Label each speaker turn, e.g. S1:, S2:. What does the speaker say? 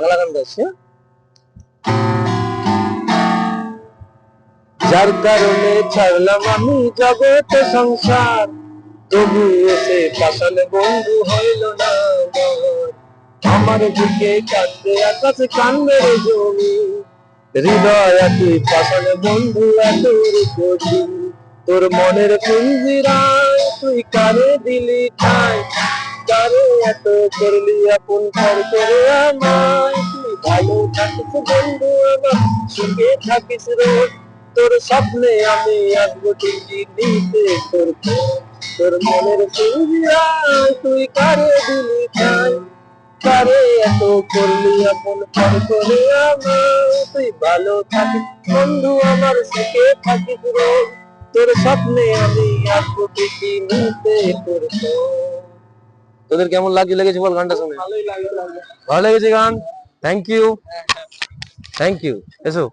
S1: বাংলা গান গাইছি। যার কারণে ছাড়লাম আমি জগৎ সংসার, তবু এসে পাশালে বন্ধু হইল না আমার বুকে কান্দে আকাশ কান্দে জমি, হৃদয় তুই পাশালে বন্ধু এত কঠিন, তোর মনের পিঞ্জিরায় তুই কারে দিলি ঠাই, কারে এত করলি আপন ঘর করে আমায়, তুই ভালো থাকিস বন্ধু আমার সুখে থাকিস রোজ, তোর স্বপ্নে আমি আসবো ঠিকই নিতে তোর মনের পিঞ্জিরায় তুই কারে দিলি ঠাই, কারে এত করলি আপন ঘর করে আমায়, তুই ভালো থাকিস বন্ধু আমার সুখে থাকিস রোজ, তোর স্বপ্নে আমি আসবো ঠিকই নিতে তোর খোঁজ। তোদের কেমন লেগেছে বল গানটা শুনে? ভালো লেগেছে গান। Thank you, thank you. এসো।